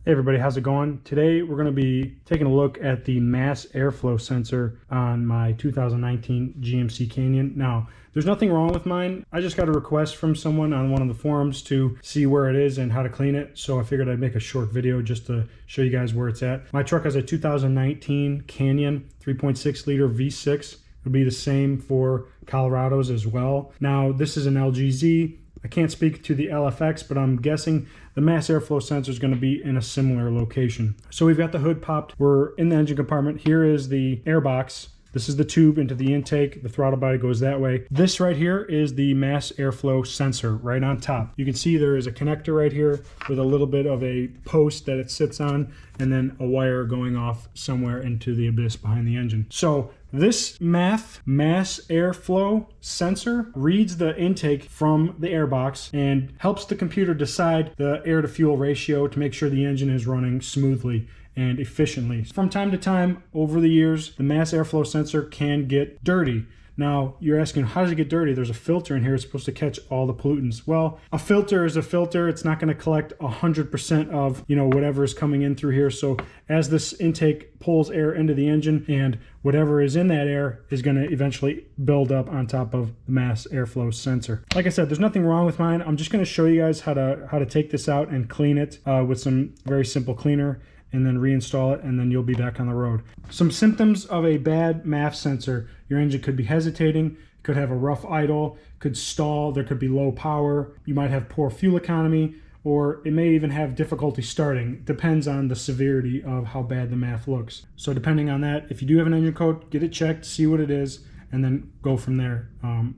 Hey everybody, how's it going? Today we're going to be taking a look at the mass airflow sensor on my 2019 GMC Canyon. Now, there's nothing wrong with mine. I just got a request from someone on one of the forums to see where it is and how to clean it. So I figured I'd make a short video just to show you guys where it's at. My truck has a 2019 Canyon 3.6 liter V6. It'll be the same for Colorado's as well. Now, this is an LGZ. I can't speak to the LFX, but I'm guessing the mass airflow sensor is going to be in a similar location. So we've got the hood popped. We're in the engine compartment. Here is the air box. This is the tube into the intake. The throttle body goes that way. This right here is the mass airflow sensor right on top. You can see there is a connector right here with a little bit of a post that it sits on and then a wire going off somewhere into the abyss behind the engine. So this MAF, mass airflow sensor, reads the intake from the airbox and helps the computer decide the air to fuel ratio to make sure the engine is running smoothly and efficiently. From time to time, over the years, the mass airflow sensor can get dirty. Now, you're asking, how does it get dirty? There's a filter in here. It's supposed to catch all the pollutants. Well, a filter is a filter. It's not going to collect 100% of, whatever is coming in through here. So as this intake pulls air into the engine, and whatever is in that air is going to eventually build up on top of the mass airflow sensor. Like I said, there's nothing wrong with mine. I'm just going to show you guys how to take this out and clean it with some very simple cleaner, and then reinstall it, and then you'll be back on the road. Some symptoms of a bad MAF sensor: your engine could be hesitating, could have a rough idle, could stall, there could be low power, you might have poor fuel economy, or it may even have difficulty starting. Depends on the severity of how bad the MAF looks. So depending on that, if you do have an engine code, get it checked, see what it is, and then go from there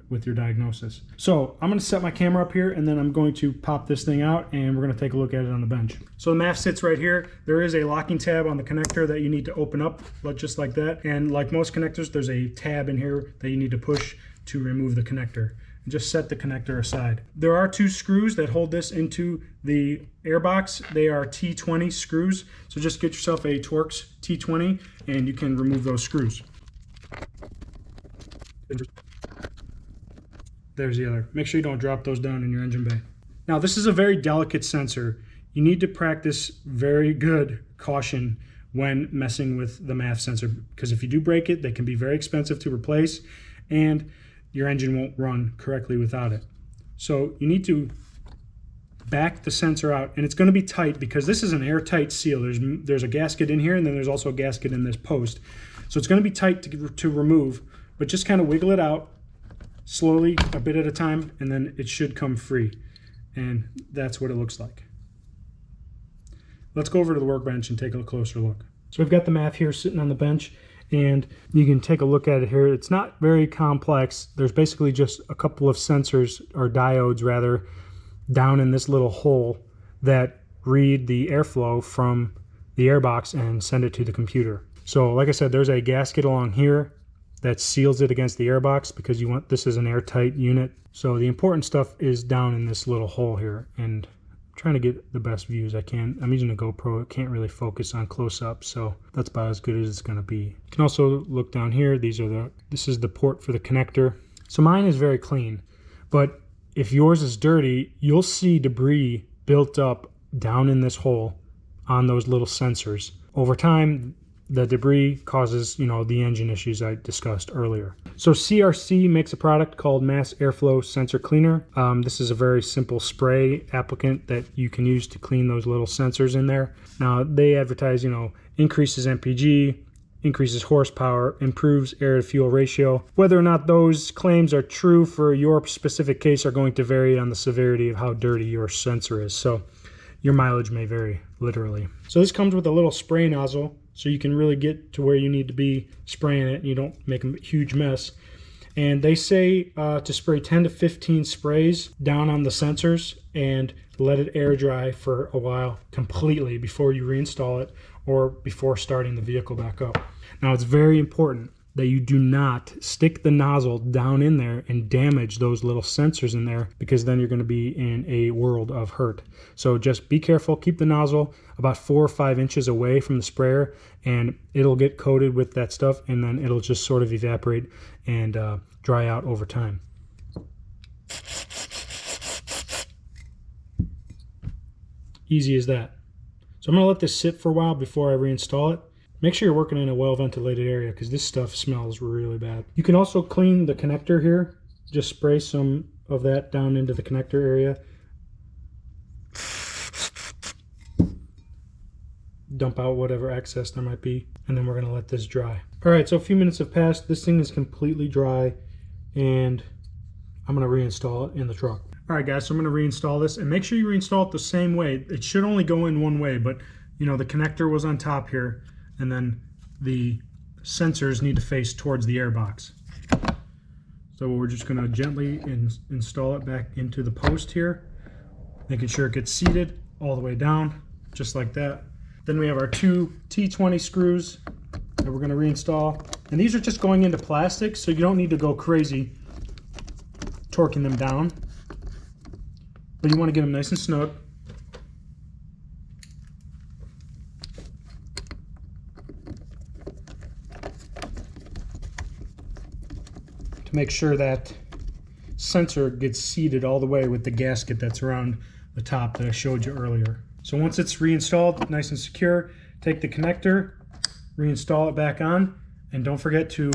with your diagnosis. So I'm gonna set my camera up here, and then I'm going to pop this thing out, and we're gonna take a look at it on the bench. So the MAF sits right here. There is a locking tab on the connector that you need to open up, just like that. And like most connectors, there's a tab in here that you need to push to remove the connector. Just set the connector aside. There are two screws that hold this into the airbox. They are T20 screws. So just get yourself a Torx T20, and you can remove those screws. There's the other. Make sure you don't drop those down in your engine bay. Now, this is a very delicate sensor. You need to practice very good caution when messing with the MAF sensor, because if you do break it, they can be very expensive to replace, and your engine won't run correctly without it. So you need to back the sensor out, and it's going to be tight because this is an airtight seal. There's a gasket in here, and then there's also a gasket in this post. So it's going to be tight to remove, but just kind of wiggle it out slowly, a bit at a time, and then it should come free. And that's what it looks like. Let's go over to the workbench and take a closer look. So we've got the MAF here sitting on the bench, and you can take a look at it here. It's not very complex. There's basically just a couple of sensors, or diodes rather, down in this little hole that read the airflow from the airbox and send it to the computer. So like I said, there's a gasket along here that seals it against the airbox, because this is an airtight unit. So the important stuff is down in this little hole here, and I'm trying to get the best views I can. I'm using a GoPro. It can't really focus on close up, so that's about as good as it's going to be. You can also look down here. This is the port for the connector. So mine is very clean, but if yours is dirty, you'll see debris built up down in this hole on those little sensors. Over time, the debris causes, the engine issues I discussed earlier. So CRC makes a product called Mass Airflow Sensor Cleaner. This is a very simple spray applicant that you can use to clean those little sensors in there. Now, they advertise, increases MPG, increases horsepower, improves air to fuel ratio. Whether or not those claims are true for your specific case are going to vary on the severity of how dirty your sensor is. So your mileage may vary, literally. So this comes with a little spray nozzle, so you can really get to where you need to be spraying it and you don't make a huge mess. And they say to spray 10 to 15 sprays down on the sensors and let it air dry for a while completely before you reinstall it or before starting the vehicle back up. Now, it's very important that you do not stick the nozzle down in there and damage those little sensors in there, because then you're going to be in a world of hurt. So just be careful. Keep the nozzle about 4 or 5 inches away from the sprayer, and it'll get coated with that stuff, and then it'll just sort of evaporate and dry out over time. Easy as that. So I'm going to let this sit for a while before I reinstall it. Make sure you're working in a well-ventilated area because this stuff smells really bad. You can also clean the connector here. Just spray some of that down into the connector area. Dump out whatever excess there might be, and then we're going to let this dry. All right, so a few minutes have passed. This thing is completely dry, and I'm going to reinstall it in the truck. All right, guys, so I'm going to reinstall this, and make sure you reinstall it the same way. It should only go in one way, but you know, the connector was on top here, and then the sensors need to face towards the air box. So we're just going to gently install it back into the post here, making sure it gets seated all the way down, just like that. Then we have our two T20 screws that we're going to reinstall. And these are just going into plastic, so you don't need to go crazy torquing them down. But you want to get them nice and snug. To make sure that sensor gets seated all the way with the gasket that's around the top that I showed you earlier. So once it's reinstalled, nice and secure, take the connector, reinstall it back on, and don't forget to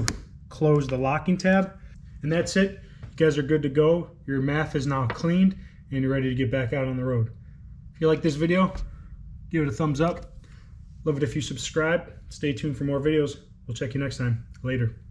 close the locking tab. And that's it. You guys are good to go. Your MAF is now cleaned, and you're ready to get back out on the road. If you like this video, give it a thumbs up. Love it if you subscribe. Stay tuned for more videos. We'll check you next time. Later.